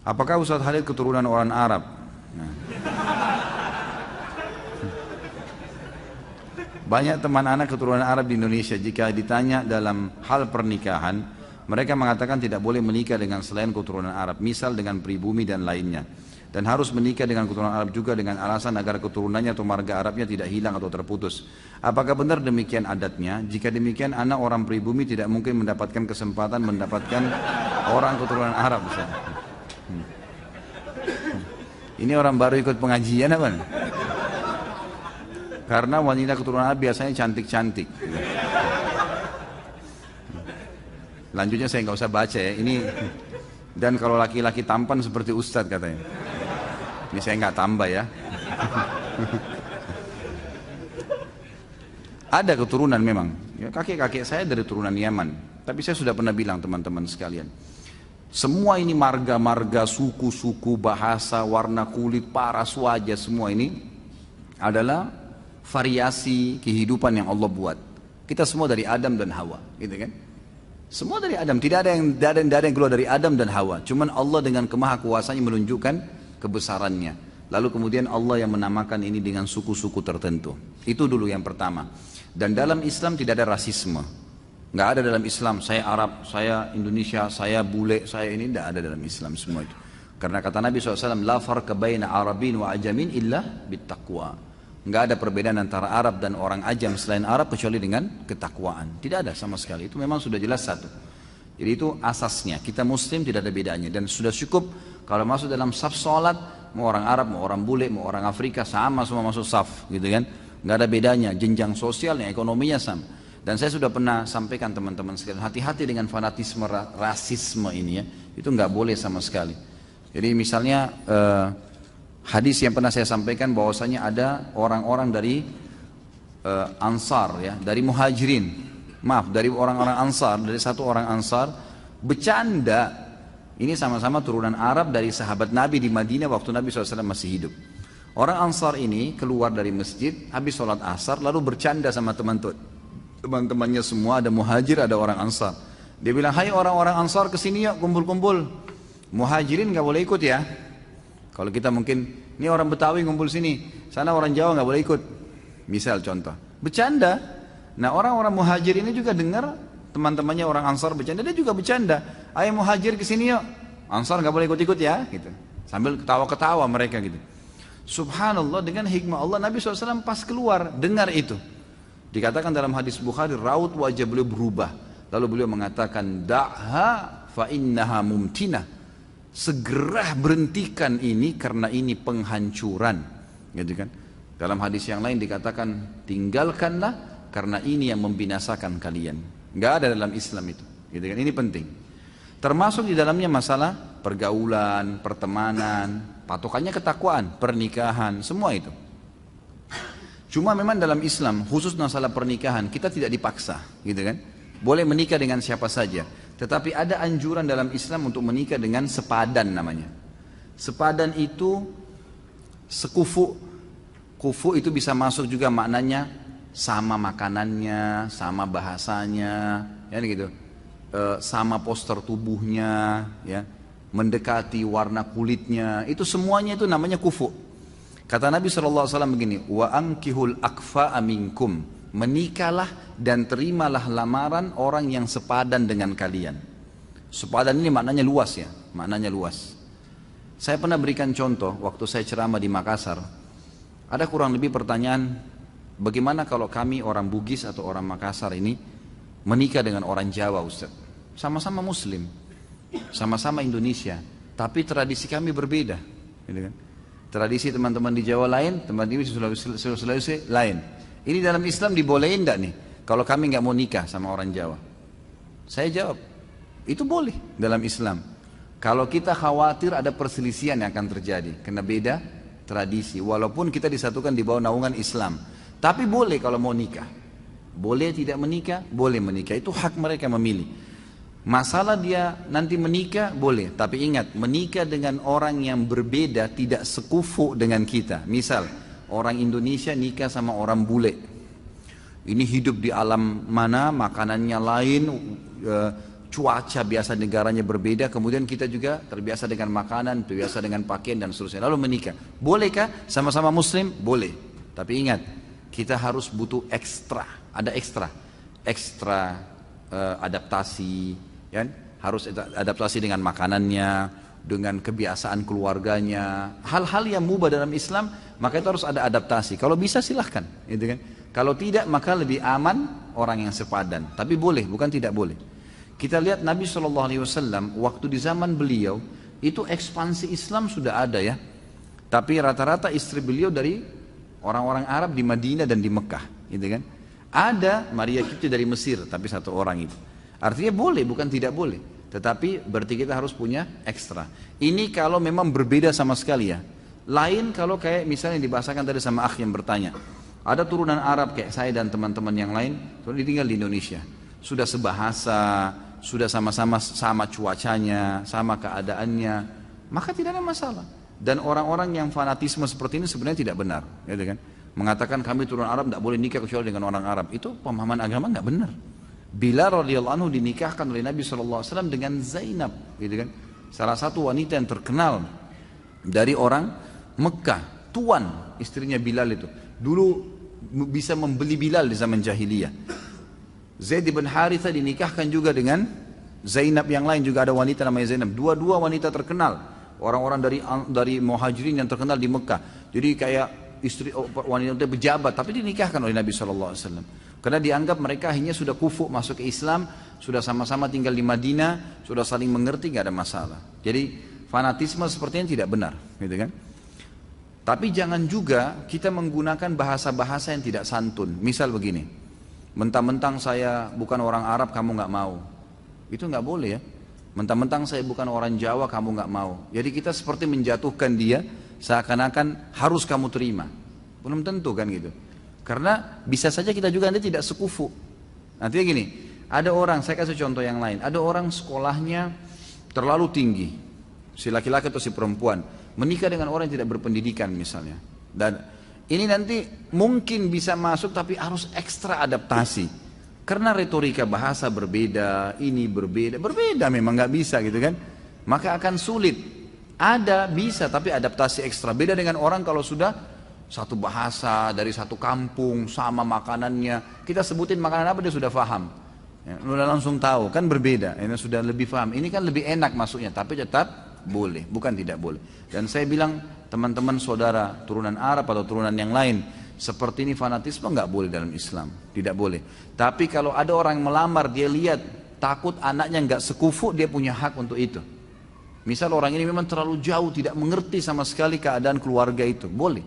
Apakah Ustaz Khalid keturunan orang Arab? Nah. Banyak teman anak keturunan Arab di Indonesia, jika ditanya dalam hal pernikahan, mereka mengatakan tidak boleh menikah dengan selain keturunan Arab, misal dengan pribumi dan lainnya. Dan harus menikah dengan keturunan Arab juga dengan alasan agar keturunannya atau marga Arabnya tidak hilang atau terputus. Apakah benar demikian adatnya? Jika demikian, anak orang pribumi tidak mungkin mendapatkan kesempatan mendapatkan orang keturunan Arab. Ini orang baru ikut pengajian apa? Karena wanita keturunan Arab biasanya cantik-cantik. Lanjutnya saya nggak usah baca ya. Ini dan kalau laki-laki tampan seperti Ustadz katanya. Ini saya nggak tambah ya. Ada keturunan memang. Ya, kakek-kakek saya dari turunan Yaman. Tapi saya sudah pernah bilang teman-teman sekalian. Semua ini marga-marga, suku-suku, bahasa, warna kulit, paras wajah, semua ini adalah variasi kehidupan yang Allah buat. Kita semua dari Adam dan Hawa, gitu kan? Semua dari Adam, tidak ada yang keluar dari Adam dan Hawa. Cuman Allah dengan kemahakuasaannya menunjukkan kebesarannya. Lalu kemudian Allah yang menamakan ini dengan suku-suku tertentu. Itu dulu yang pertama. Dan dalam Islam tidak ada rasisme. Nggak ada dalam Islam, saya Arab, saya Indonesia, saya bule, saya ini, tidak ada dalam Islam semua itu. Karena kata Nabi SAW, la farqa baina Arabin wa ajamin illa bittaqwa. Nggak ada perbedaan antara Arab dan orang ajam selain Arab kecuali dengan ketakwaan. Tidak ada sama sekali, itu memang sudah jelas satu. Jadi itu asasnya, kita Muslim tidak ada bedanya. Dan sudah cukup kalau masuk dalam saf sholat, mau orang Arab, mau orang bule, mau orang Afrika, sama semua masuk saf, gitu kan. Nggak ada bedanya, jenjang sosialnya, ekonominya sama. Dan saya sudah pernah sampaikan teman-teman sekalian, hati-hati dengan fanatisme rasisme ini ya, itu nggak boleh sama sekali. Jadi misalnya hadis yang pernah saya sampaikan bahwasanya ada orang-orang dari Ansar ya, dari Muhajirin, dari orang-orang Ansar, dari satu orang Ansar bercanda, ini sama-sama turunan Arab dari sahabat Nabi di Madinah waktu Nabi SAW masih hidup. Orang Ansar ini keluar dari masjid habis sholat asar lalu bercanda sama teman-temannya semua, ada Muhajir, ada orang Ansar. Dia bilang, hai orang-orang Ansar kesini yuk kumpul-kumpul. Muhajirin nggak boleh ikut ya. Kalau kita mungkin, ini orang Betawi ngumpul sini, sana orang Jawa nggak boleh ikut. Misal contoh, bercanda. Nah orang-orang Muhajir ini juga dengar teman-temannya orang Ansar bercanda, dia juga bercanda. Ayo Muhajir kesini yuk, Ansar nggak boleh ikut-ikut ya, gitu. Sambil ketawa-ketawa mereka gitu. Subhanallah, dengan hikmah Allah Nabi SAW pas keluar dengar itu. Dikatakan dalam hadis Bukhari, raut wajah beliau berubah. Lalu beliau mengatakan, da'ha fa innaha mumtinah. Segera berhentikan ini karena ini penghancuran. Gitu kan? Dalam hadis yang lain dikatakan, tinggalkanlah karena ini yang membinasakan kalian. Enggak ada dalam Islam itu. Gitu kan? Ini penting. Termasuk di dalamnya masalah pergaulan, pertemanan, patokannya ketakwaan, pernikahan, semua itu. Cuma memang dalam Islam, khusus masalah pernikahan, kita tidak dipaksa, gitu kan? Boleh menikah dengan siapa saja. Tetapi ada anjuran dalam Islam untuk menikah dengan sepadan namanya. Sepadan itu sekufu. Kufu itu bisa masuk juga maknanya sama makanannya, sama bahasanya, ya gitu. Sama poster tubuhnya, ya, mendekati warna kulitnya. Itu semuanya itu namanya kufu. Kata Nabi SAW begini, wa ankihul akfa'a minkum, menikahlah dan terimalah lamaran orang yang sepadan dengan kalian. Sepadan ini maknanya luas ya, maknanya luas. Saya pernah berikan contoh waktu saya ceramah di Makassar. Ada kurang lebih pertanyaan, bagaimana kalau kami orang Bugis atau orang Makassar ini menikah dengan orang Jawa Ustaz? Sama-sama Muslim, sama-sama Indonesia, tapi tradisi kami berbeda, gitu kan? Tradisi teman-teman di Jawa lain, teman-teman di Sulawesi lain. Ini dalam Islam dibolehin enggak nih? Kalau kami nggak mau nikah sama orang Jawa. Saya jawab, itu boleh dalam Islam. Kalau kita khawatir ada perselisihan yang akan terjadi, karena beda tradisi. Walaupun kita disatukan di bawah naungan Islam. Tapi boleh kalau mau nikah. Boleh tidak menikah, boleh menikah. Itu hak mereka memilih. Masalah dia nanti menikah boleh, tapi ingat menikah dengan orang yang berbeda tidak sekufu dengan kita. Misal orang Indonesia nikah sama orang bule, ini hidup di alam mana, makanannya lain, cuaca biasa negaranya berbeda, kemudian kita juga terbiasa dengan makanan, terbiasa dengan pakaian dan seterusnya, lalu menikah. Bolehkah sama-sama muslim? Boleh. Tapi ingat, kita harus butuh ekstra, ada ekstra adaptasi, kan? Harus adaptasi dengan makanannya, dengan kebiasaan keluarganya, hal-hal yang mubah dalam Islam, maka itu harus ada adaptasi. Kalau bisa silahkan, gitu kan? Kalau tidak, maka lebih aman orang yang sepadan. Tapi boleh, bukan tidak boleh. Kita lihat Nabi SAW waktu di zaman beliau itu ekspansi Islam sudah ada ya. Tapi rata-rata istri beliau dari orang-orang Arab di Madinah dan di Mekah, gitu kan? Ada Maria Kipti dari Mesir, tapi satu orang itu. Artinya boleh, bukan tidak boleh. Tetapi berarti kita harus punya ekstra. Ini kalau memang berbeda sama sekali ya. Lain kalau kayak misalnya dibahasakan tadi sama akh yang bertanya. Ada turunan Arab kayak saya dan teman-teman yang lain, soalnya tinggal di Indonesia. Sudah sebahasa, sudah sama-sama sama cuacanya, sama keadaannya, maka tidak ada masalah. Dan orang-orang yang fanatisme seperti ini sebenarnya tidak benar, gitu kan? Mengatakan kami turunan Arab tidak boleh nikah kecuali dengan orang Arab, itu pemahaman agama nggak benar. Bilal radhiyallahu anhu dinikahkan oleh Nabi SAW dengan Zainab, gitu kan? Salah satu wanita yang terkenal dari orang Mekah, tuan istrinya Bilal itu. Dulu bisa membeli Bilal di zaman jahiliyah. Zaid bin Haritha dinikahkan juga dengan Zainab yang lain, juga ada wanita namanya Zainab. Dua-dua wanita terkenal, orang-orang dari Muhajirin yang terkenal di Mekah. Jadi kayak istri wanita pejabat, tapi dinikahkan oleh Nabi SAW. Karena dianggap mereka akhirnya sudah kufu masuk ke Islam, sudah sama-sama tinggal di Madinah, sudah saling mengerti, nggak ada masalah. Jadi fanatisme sepertinya tidak benar, gitu kan? Tapi jangan juga kita menggunakan bahasa-bahasa yang tidak santun. Misal begini, mentang-mentang saya bukan orang Arab kamu nggak mau, itu nggak boleh ya. Mentang-mentang saya bukan orang Jawa kamu nggak mau. Jadi kita seperti menjatuhkan dia seakan-akan harus kamu terima. Belum tentu kan gitu. Karena bisa saja kita juga nanti tidak sekufu. Nantinya gini, ada orang, saya kasih contoh yang lain. Ada orang sekolahnya terlalu tinggi, si laki-laki atau si perempuan, menikah dengan orang yang tidak berpendidikan misalnya. Dan ini nanti mungkin bisa masuk tapi harus ekstra adaptasi. Karena retorika bahasa berbeda, ini berbeda memang nggak bisa gitu kan. Maka akan sulit. Ada bisa tapi adaptasi ekstra. Beda dengan orang kalau sudah satu bahasa dari satu kampung sama makanannya. Kita sebutin makanan apa dia sudah paham. Ya, udah langsung tahu kan berbeda. Ini sudah lebih paham. Ini kan lebih enak masuknya tapi tetap boleh, bukan tidak boleh. Dan saya bilang teman-teman saudara turunan Arab atau turunan yang lain, seperti ini fanatisme nggak boleh dalam Islam, tidak boleh. Tapi kalau ada orang yang melamar, dia lihat takut anaknya nggak sekufu, dia punya hak untuk itu. Misal orang ini memang terlalu jauh, tidak mengerti sama sekali keadaan keluarga itu, boleh.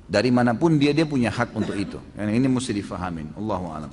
Dari manapun dia punya hak untuk itu. Ini mesti difahamin. Allahu a'lam.